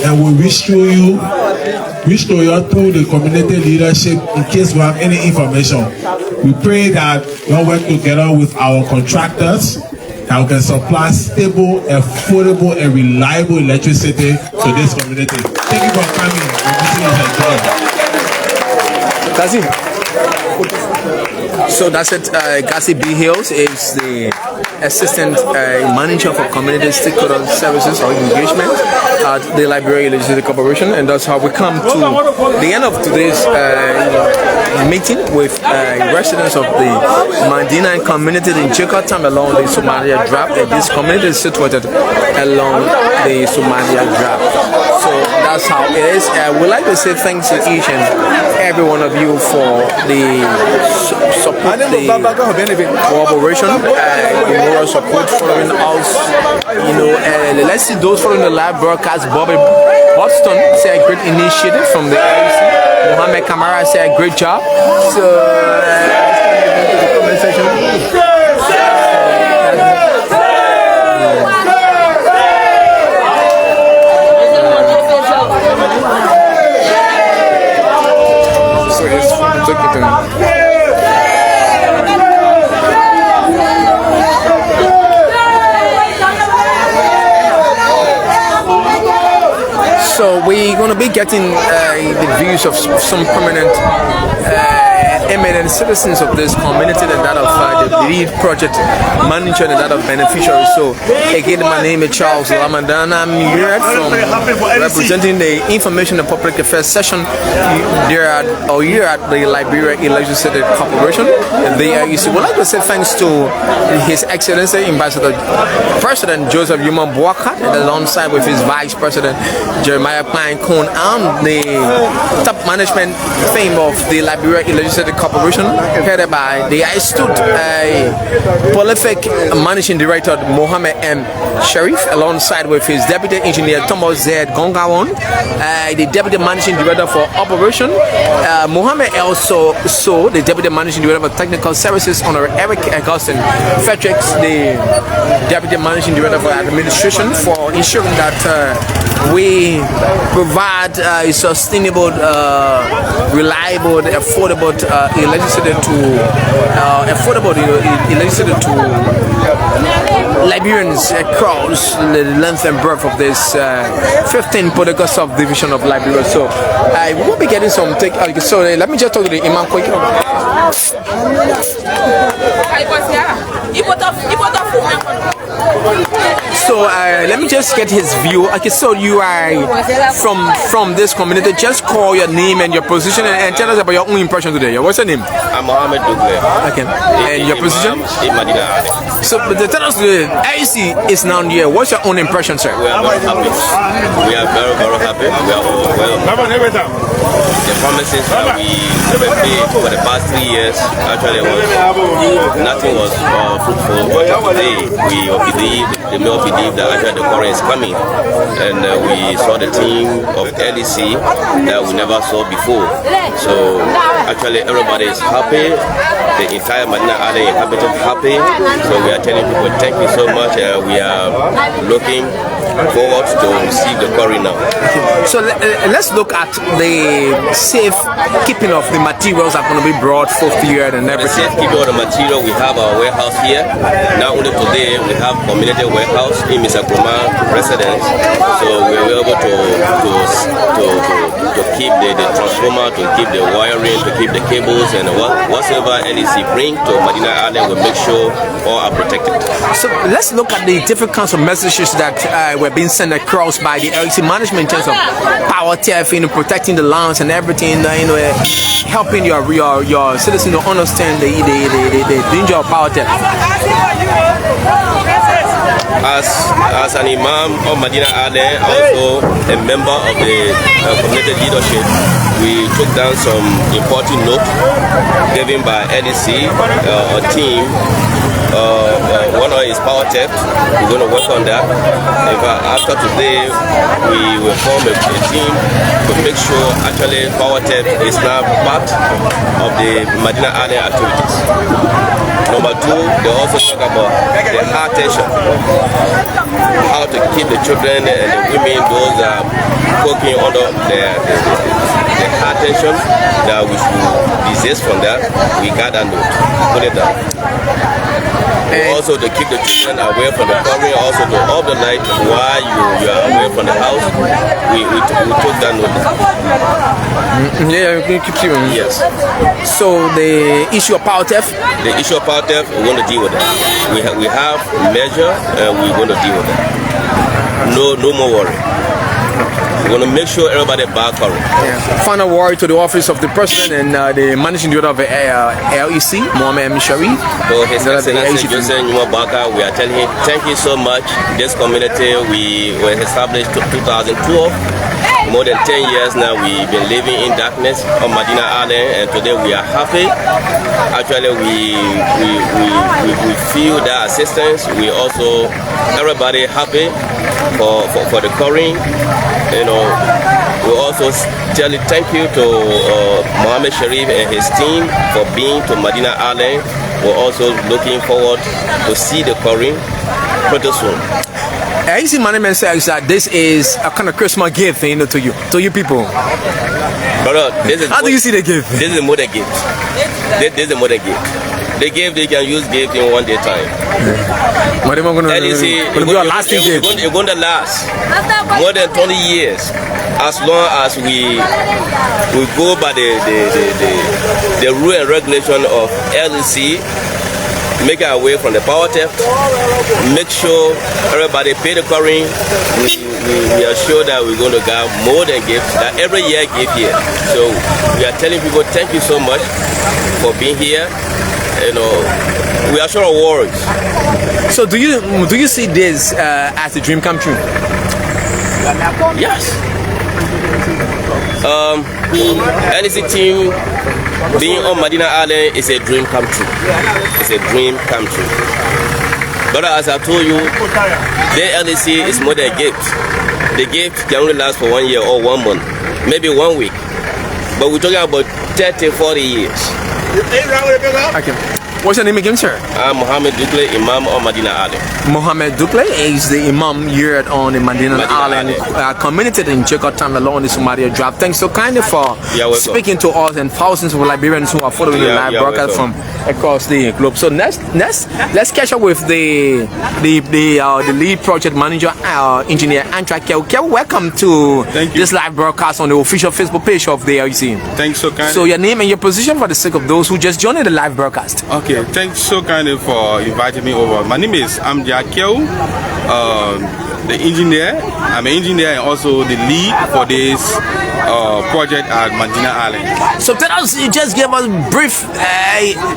and we wish to you through the community leadership in case we have any information. We pray that we'll work together with our contractors that we can supply stable, affordable, and reliable electricity to this community. Thank you for coming. So that's it. Gassi B. Hills is the Assistant Manager for Community Stakeholder Services or Engagement at the Liberia Legislative Corporation, and that's how we come to the end of today's meeting with residents of the Madina community in Jakarta along the Somalia Draft. This community is situated along the Somalia Draft. So that's how it is. We'd like to say thanks to each and every one of you for the support, the cooperation, the moral support following us. Let's see those following the live broadcast. Bobby Boston say a great initiative from the LEC. Mohammed Kamara say a great job. So the comment section. So we're going to be getting the views of some prominent eminent citizens of this community and that of the lead project manager and that of beneficiaries. So again, my name is Charles Ramadan. I'm here from representing the Information and Public Affairs session here at the Liberia Legislative Corporation. The LEC would like to say thanks to His Excellency Ambassador President Joseph Yuma Boakat, alongside with his Vice President Jeremiah Klein Cohn, and the top management team of the Liberia Legislative Corporation, headed by the astute, prolific managing director Mohammed M. Sharif, alongside with his deputy engineer Thomas Z. Gongawon, the deputy managing director for operation, Mohammed also the deputy managing director for technical services, Honorable Eric Augustin Fredericks, the deputy managing director for administration, for ensuring that we provide a sustainable, reliable, affordable electricity to Liberians across the length and breadth of this 15 political subdivision of Liberia. So we will be getting some take. So let me just talk to the Imam quick. So let me just get his view. Okay, so you are from this community. Just call your name and your position and tell us about your own impression today. What's your name? I'm Mohammed Dugle. Okay. And your position? Madina. So tell us, the IEC is now here. What's your own impression, sir? We are very happy. We are very, very happy. We are well. The promises that we made for the past 3 years, actually nothing was fruitful. But today we all believe that actually the current is coming, and we saw the team of LEC that we never saw before. So actually everybody is happy. The entire Madina Island inhabitant happy. So we are telling people thank you so much. We are looking forward to receive the curry now. So let's look at the safe keeping of the materials that are going to be brought forth here and everything. The safe keeping of the material, we have our warehouse here. Not only today, we have community warehouse in Mr. Kroma residence. So we were able to keep the transformer, to keep the wiring, to keep the cables, and whatsoever LEC bring to Madina Island, we make sure all are protected. So let's look at the different kinds of messages that were being sent across by the LEC management in terms of power theft, protecting the lands and everything, helping your citizens to understand the danger of power theft. As an imam of Madina Island, also a member of the community leadership, we took down some important notes given by LEC, a team. One of is power theft. We're going to work on that. In fact, after today, we will form a team to make sure actually power theft is now part of the Madina Island activities. Number two, they also talk about the high tension, how to keep the children and the women, those that are working under the high tension, that we should desist from that. We got that note, put it down. Also to keep the children away from the curry, also to off the light while you are away from the house. We took that note. Yeah, we keep you. Yes. So the issue of power theft? The issue of power theft, we're going to deal with that. We have measure and we're going to deal with that. No more worry. We're going to make sure everybody back curry. Yeah. Final word to the office of the president and the managing director of the LEC, Mohammed M. Sharif. So His Excellency Joseph Nyuma Baka, we are telling him thank you so much. This community, we were established in 2012. More than 10 years now, we've been living in darkness on Madina Island, and today we are happy. Actually, we feel that assistance. We also, everybody happy for the curry. We also tell thank you to Mohammed Sharif and his team for being to Madina Island. We're also looking forward to see the curry pretty soon. LEC management says that this is a kind of Christmas gift, to you people. Brother, how do you see the gift? This is a modern gift. This is a modern gift. The gift they can use gift in one day time. But it's going to be a lasting gift. It's going to last more than 20 years, as long as we go by the rule and regulation of LEC. Make our way from the power theft, make sure everybody pay the curry. We are sure that we're going to get more than gifts, that every year give here. So we are telling people thank you so much for being here. We are sure of words. So do you see this as a dream come true? Yes. LEC team Being on Madina Island is a dream come true. It's a dream come true. But as I told you, the LEC is more than a gift. The gift can only last for 1 year or 1 month, maybe 1 week. But we're talking about 30, 40 years. Okay. What's your name again, sir? I'm Mohammed Dukle, Imam on Madina Island. Mohammed Dukle is the Imam here on the Madina Island community in Jakarta along the Somalia Drive. Thanks so kindly for speaking to us and thousands of Liberians who are following the live broadcast from across the globe. So let's catch up with the lead project manager, engineer Antra Kel. Welcome to this live broadcast on the official Facebook page of the LEC. Thanks so kindly. So your name and your position for the sake of those who just joined the live broadcast. Okay, thanks so kindly for inviting me over. My name is Amdia Kel, the engineer. I'm an engineer and also the lead for this project at Madina Island. So tell us, you just give us a brief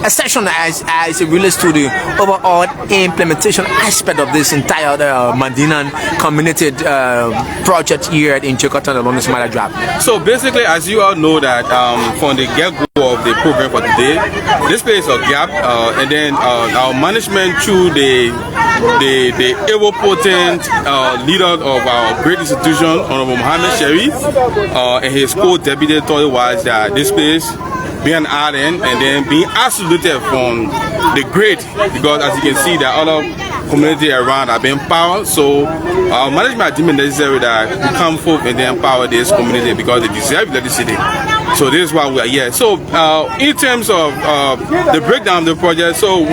a session as it relates to the overall implementation aspect of this entire Madina community project here in Jakarta along the Somalia Drive. So basically, as you all know that from the get-go of the program for today, this place is a gap, and then our management through the ever-potent leader of our great institution, Honorable Mohammed Sharif, and his co-deputy thought it was that this place being an island and then being isolated from the great, because as you can see, there are other community around have been empowered. So our management deemed necessary that we come forth and then empower this community because they deserve electricity. So this is why we are here. So in terms of the breakdown of the project, so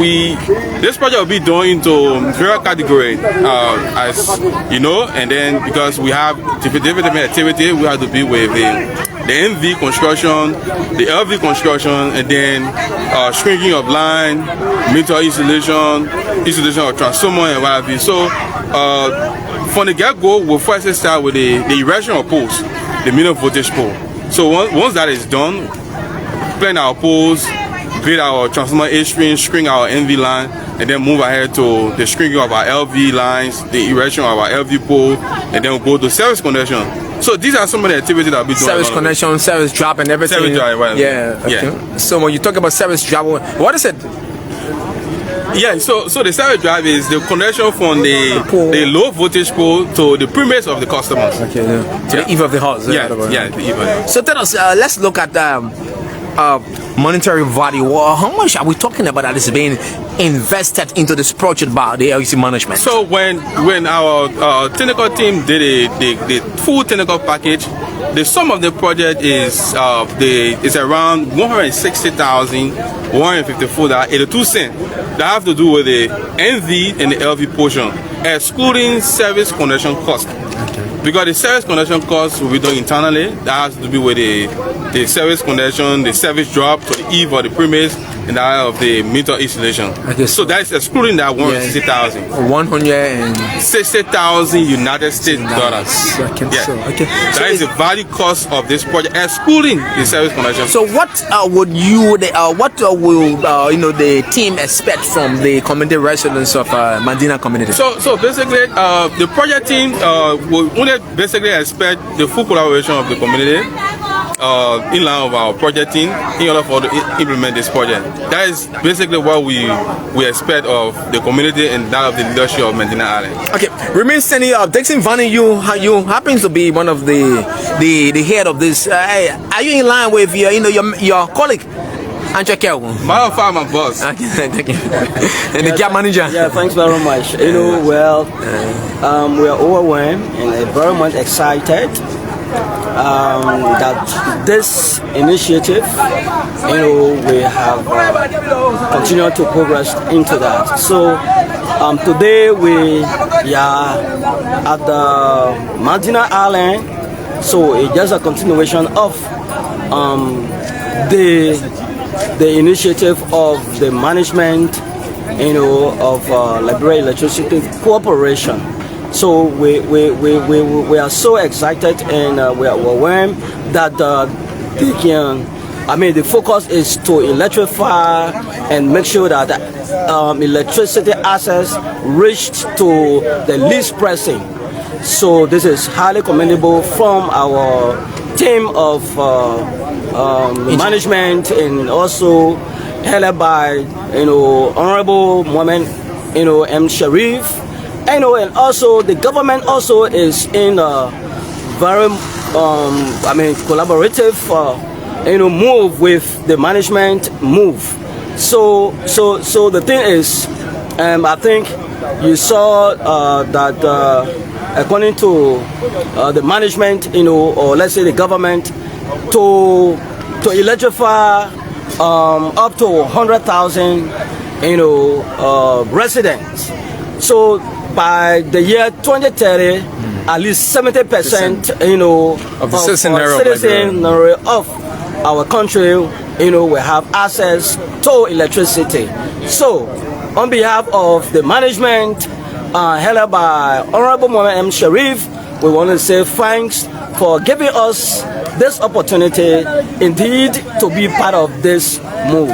this project will be done into various categories, as you know, and then because we have different activity, we have to be with the NV construction, the LV construction, and then shrinking of line, meter installation of transformer and what have you. So from the get-go, we'll first start with the erection of poles, the minimum voltage pole. So once that is done, plan our poles, grade our transformer H-string, string our NV line, and then move ahead to the stringing of our LV lines, the erection of our LV pole, and then we'll go to service connection. So these are some of the activities that we do. Service connection, service drop, and everything. Service drop, right? Yeah. Okay. Yeah. So when you talk about service drop, what is it? Yeah, so the service drive is the connection from the low voltage pole to the premise of the customers. Okay, yeah. To the eve of the house. Yeah, the eve of the house. So tell us, let's look at monetary value. How much are we talking about that is being invested into this project by the LEC management? So when our technical team did the full technical package, the sum of the project is around 160,154.82. That have to do with the NV and the LV portion, excluding service connection cost. Because the service connection cost will be done internally. That has to do with the service connection, the service drop to the eve of the premise, and that of the meter installation. Okay. So that is excluding that 160,000. 160,000 United States dollars. Yeah. Okay. That is the value cost of this project, excluding the service connection. So what will the team expect from the community residents of Madina community? So basically, the project team will only basically expect the full collaboration of the community in line of our project team in order for to implement this project. That is basically what we expect of the community and that of the leadership of Madina Island. Okay, remain standing up. Dixon Vanny, you happen to be one of the head of this. Are you in line with your colleague? My boss. Okay, thank you. And the gap manager. Yeah, thanks very much. We are overwhelmed and very much excited that this initiative, we have continued to progress into that. So today we are at the Madina Island. So it's just a continuation of the initiative of the management, of Liberia Electricity Corporation. So we are so excited and we are overwhelmed that the focus is to electrify and make sure that electricity access reached to the least pressing. So this is highly commendable from our team of management, and also headed by Honorable Mohammed M. Sharif, and also the government also is in a very collaborative move with the management move. So the thing is, I think you saw that according to the management, or let's say the government, to electrify up to 100,000 residents. So by the year 2030, at least 70% of the citizenry of our country will have access to electricity. So on behalf of the management headed by Honorable Mohammed M. Sharif, we want to say thanks for giving us this opportunity indeed to be part of this move.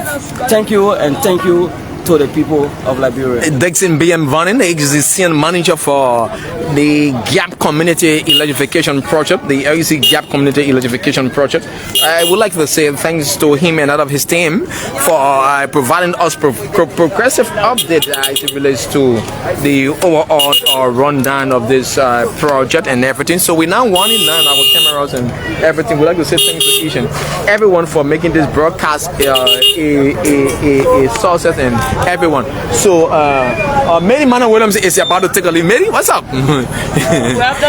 Thank you, and thank you to the people of Liberia. Dixon B.M. Vanin is the senior manager for the Gap Community Electrification Project, the LEC Gap Community Electrification Project. I would like to say thanks to him and all of his team for providing us progressive update as it relates to the overall rundown of this project and everything. So we're now winding down our cameras and everything. We'd like to say thanks to each and everyone for making this broadcast a success, and everyone. So Mary Mana Williams is about to take a leave. Mary, what's up?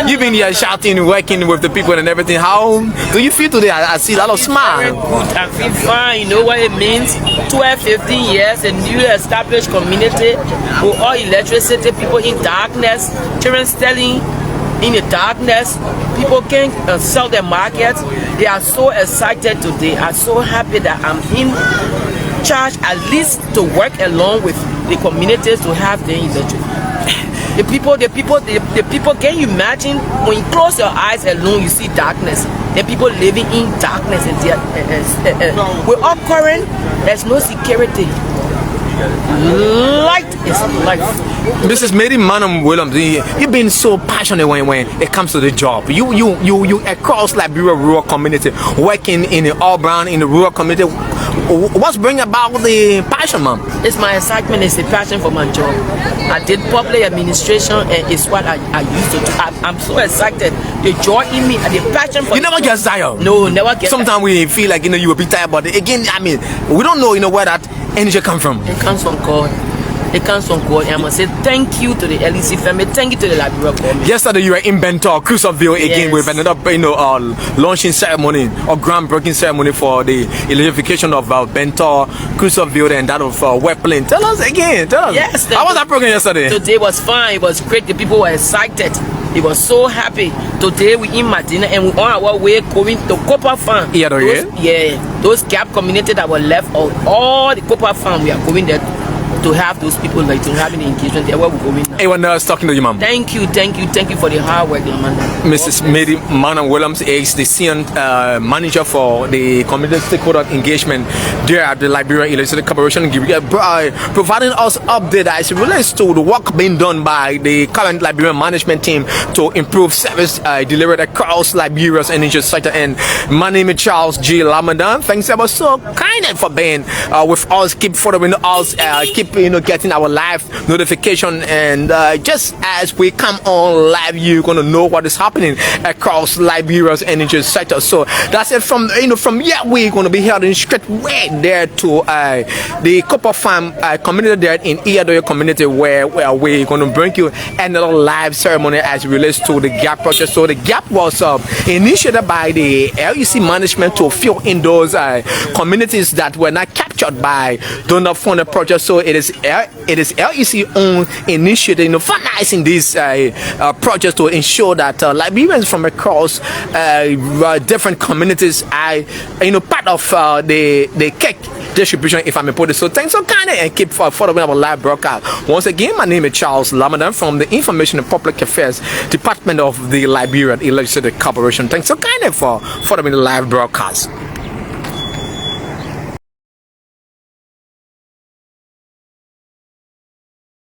You've been here shouting, working with the people and everything. How do you feel today? I see a lot of smile. Very good. I feel fine. You know what it means? 12, 15 years, a newly established community with all electricity, people in darkness, children selling in the darkness. People can sell their markets. They are so excited today. I'm so happy that I'm in charge, at least to work along with the communities to have the electricity. The people, can you imagine when you close your eyes alone, you see darkness. The people living in darkness, and with our current, there's no security. Light is life. Mrs. Mary Manum Williams, you've been so passionate when it comes to the job. You across Liberia rural community, working in the urban, in the rural community. What's bringing about the passion, ma'am? It's my excitement, it's the passion for my job. I did public administration, and it's what I used to do. I'm so excited. The joy in me and the passion for you never get tired. No, never get Sometimes tired. we feel like you will be tired, but again, I mean, we don't know where that energy comes from. It comes from God. It comes from God. And I must say thank you to the LEC family. Thank you to the Liberia government. Yesterday you were in Bentor, Crusoeville again. Yes. We've ended up launching ceremony or groundbreaking ceremony for the electrification of Bentor, Crusoeville, and that of Wetplain. Tell us again. Tell us. Yes. How was that program yesterday? Today was fine. It was great. The people were excited. They were so happy. Today we in Madina, and we on our way going to Copper Farm. Those gap community that were left out, all the Copper Farm, we are going there to have those people, like to have an engagement there where we're going now. Anyone else talking to you, ma'am? Thank you for the hard work, Lamanda. Mrs. Mary Mana Williams is the senior manager for the community stakeholder engagement there at the Liberia Electricity Corporation, providing us update as it relates to the work being done by the current Liberian management team to improve service delivered across Liberia's energy sector. And my name is Charles G. Lamadan. Thanks ever so kind for being with us. Keep following us. Keep getting our live notification, and just as we come on live, you're gonna know what is happening across Liberia's energy sector. So that's it from from here. We're gonna be heading straight way there to the Copper Farm community there in Iadoyo community, where we're gonna bring you another live ceremony as it relates to the GAP project. So the GAP was initiated by the LEC management to fill in those communities that were not captured by donor funded projects. So it is LEC own initiative financing these projects to ensure that Liberians from across different communities are part of the cake distribution, if I may put it. So thanks so kindly, and keep following our live broadcast. Once again, my name is Charles Lamadan from the Information and Public Affairs Department of the Liberia Electricity Corporation. Thanks so kindly for following the live broadcast.